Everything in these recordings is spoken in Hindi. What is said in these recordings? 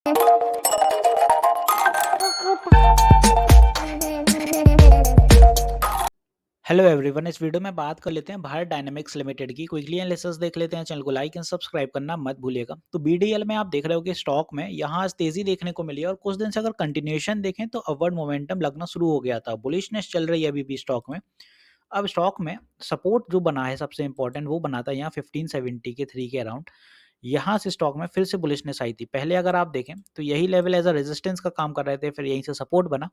हेलो एवरीवन, इस वीडियो में बात कर लेते हैं भारत डायनामिक्स लिमिटेड की। क्विकली एनालिसिस देख लेते हैं। चैनल को लाइक एंड सब्सक्राइब करना मत भूलिएगा। तो बीडीएल में आप देख रहे हो कि स्टॉक में यहाँ आज तेजी देखने को मिली है और कुछ दिन से अगर कंटिन्यूएशन देखें तो अपवर्ड मोमेंटम लगना शुरू हो गया था। बुलिशनेस चल रही है अभी भी स्टॉक में। अब स्टॉक में सपोर्ट जो बना है सबसे इंपॉर्टेंट वो बना था यहाँ 1570 के 3 के अराउंड। यहाँ से स्टॉक में फिर से बुलिशनेस आई थी। पहले अगर आप देखें तो यही लेवल एज अ रेजिस्टेंस का काम कर रहे थे, फिर यहीं से सपोर्ट बना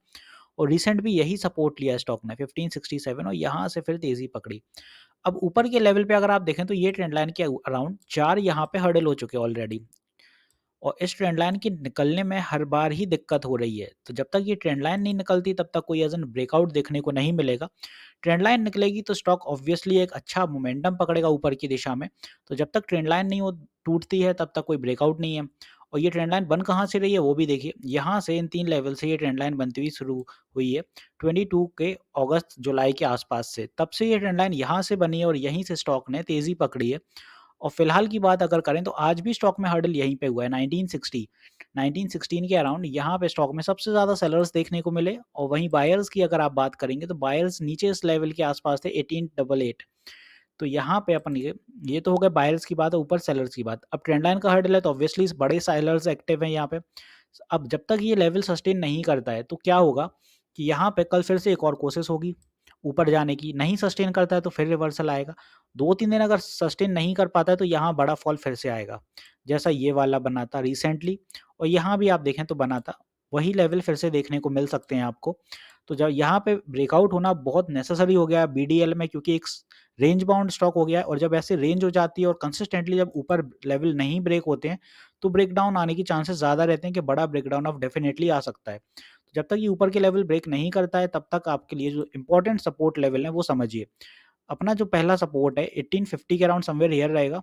और रिसेंट भी यही सपोर्ट लिया स्टॉक ने 1567 और यहाँ से फिर तेजी पकड़ी। अब ऊपर के लेवल पे अगर आप देखें तो ये ट्रेंड लाइन के अराउंड 4 यहाँ पे हर्डल हो चुके हैं ऑलरेडी और इस ट्रेंड लाइन के निकलने में हर बार ही दिक्कत हो रही है। तो जब तक ये ट्रेंड लाइन नहीं निकलती तब तक कोई एज़ एन ब्रेकआउट देखने को नहीं मिलेगा। ट्रेंड लाइन निकलेगी तो स्टॉक ऑब्वियसली एक अच्छा मोमेंटम पकड़ेगा ऊपर की दिशा में। तो जब तक ट्रेंड लाइन नहीं वो टूटती है तब तक कोई ब्रेकआउट नहीं है। और ये ट्रेंड लाइन बन कहाँ से रही है वो भी देखिए। यहाँ से इन 3 लेवल से ये ट्रेंड लाइन बनती हुई शुरू हुई है 22 के अगस्त जुलाई के आसपास से। तब से ये ट्रेंड लाइन यहाँ से बनी है और यहीं से स्टॉक ने तेज़ी पकड़ी है। और फिलहाल की बात अगर करें तो आज भी स्टॉक में हर्डल यहीं पे हुआ है 1960 1916 के अराउंड। यहाँ पे स्टॉक में सबसे ज़्यादा सेलर्स देखने को मिले और वहीं बायर्स की अगर आप बात करेंगे तो बायर्स नीचे इस लेवल के आसपास थे 1888। तो यहाँ पे अपन ये तो हो गया बायर्स की बात है, ऊपर सेलर्स की बात। अब ट्रेंड लाइन का हर्डल है तो ऑब्वियसली बड़े सेलर्स एक्टिव हैं यहाँ पे। अब जब तक ये लेवल सस्टेन नहीं करता है तो क्या होगा कि यहाँ पे कल फिर से एक और कोशिश होगी ऊपर जाने की। नहीं सस्टेन करता है तो फिर रिवर्सल आएगा। 2-3 दिन अगर सस्टेन नहीं कर पाता है तो यहाँ बड़ा फॉल फिर से आएगा, जैसा ये वाला बना था रिसेंटली और यहाँ भी आप देखें तो बना था। वही लेवल फिर से देखने को मिल सकते हैं आपको। तो जब यहाँ पे ब्रेकआउट होना बहुत नेसेसरी हो गया है बीडीएल में, क्योंकि एक रेंज बाउंड स्टॉक हो गया है और जब ऐसे रेंज हो जाती है और कंसिस्टेंटली जब ऊपर लेवल नहीं ब्रेक होते हैं तो ब्रेकडाउन आने की चांसेस ज़्यादा रहते हैं कि बड़ा ब्रेकडाउन ऑफ डेफिनेटली आ सकता है। तो जब तक ये ऊपर के लेवल ब्रेक नहीं करता है तब तक आपके लिए जो इंपॉर्टेंट सपोर्ट लेवल है वो समझिए। अपना जो पहला सपोर्ट है 1850 के अराउंड समवेयर हियर रहेगा।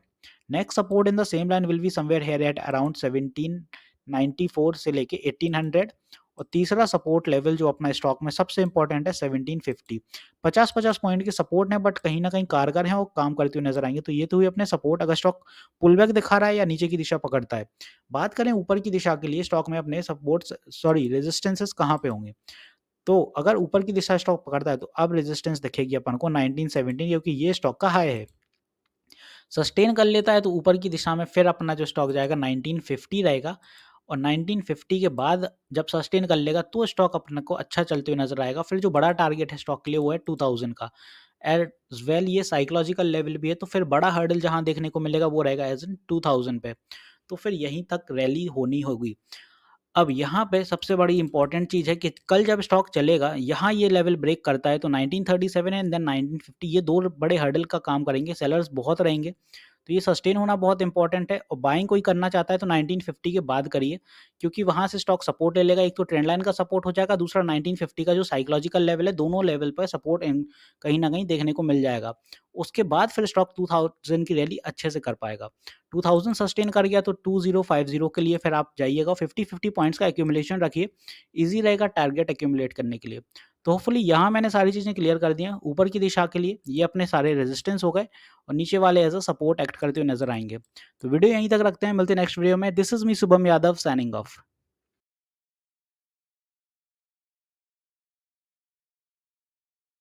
Next support in the same line will be somewhere here at around 1794 से लेके 1800 और तीसरा सपोर्ट लेवल जो अपना स्टॉक में सबसे इंपॉर्टेंट है 1750। 50-50 पॉइंट के सपोर्ट हैं बट कहीं न कहीं कारगर हैं और काम करते हुए नज़र आएँगे। तो ये तो हुए अपने सपोर्ट अगर स्टॉक पुल बैक दिखा रहा है या नीचे की दिशा पकड़ता है। बात करें ऊपर की दिशा के लिए स्टॉक में अपने सपोर्ट्स सॉरी रेजिस्टेंसेस कहाँ पे होंगे? तो अगर ऊपर की दिशा स्टॉक पकड़ता है तो अब रेजिस्टेंस दिखेगी अपन को 1917, क्योंकि ये स्टॉक का हाई है। सस्टेन कर लेता है तो ऊपर की दिशा में फिर अपना जो स्टॉक जाएगा 1950 रहेगा और 1950 के बाद जब सस्टेन कर लेगा तो स्टॉक अपने को अच्छा चलते हुए नजर आएगा। फिर जो बड़ा टारगेट है स्टॉक के लिए वो है 2000 का। एज वेल ये साइकोलॉजिकल लेवल भी है तो फिर बड़ा हर्डल जहां देखने को मिलेगा वो रहेगा एज इन 2000 पे। तो फिर यहीं तक रैली होनी होगी। अब यहाँ पे सबसे बड़ी इंपॉर्टेंट चीज़ है कि कल जब स्टॉक चलेगा, यहाँ ये लेवल ब्रेक करता है तो 1937 एंड देन 1950 ये 2 बड़े हर्डल का काम करेंगे, सेलर्स बहुत रहेंगे। तो ये सस्टेन होना बहुत इंपॉर्टेंट है और बाइंग कोई करना चाहता है तो 1950 के बाद करिए, क्योंकि वहाँ से स्टॉक सपोर्ट ले लेगा। एक तो ट्रेंड लाइन का सपोर्ट हो जाएगा, दूसरा 1950 का जो साइकोलॉजिकल लेवल है, दोनों लेवल पर सपोर्ट कहीं न कहीं देखने को मिल जाएगा। उसके बाद फिर स्टॉक 2000 की रैली अच्छे से कर पाएगा। 2000 सस्टेन कर गया तो 2050 के लिए फिर आप जाइएगा, 50-50 पॉइंट्स का एक्यूमुलेशन रखिए, ईज़ी रहेगा टारगेट एक्यूमुलेट करने के लिए। तो होपफुली यहाँ मैंने सारी चीज़ें क्लियर कर दी हैं। ऊपर की दिशा के लिए ये अपने सारे रेजिस्टेंस हो गए और नीचे वाले एज़ अ सपोर्ट एक्ट करते हुए नज़र आएँगे। तो वीडियो यहीं तक रखते हैं, मिलते हैं नेक्स्ट वीडियो में। This is me Shubham Yadav signing off.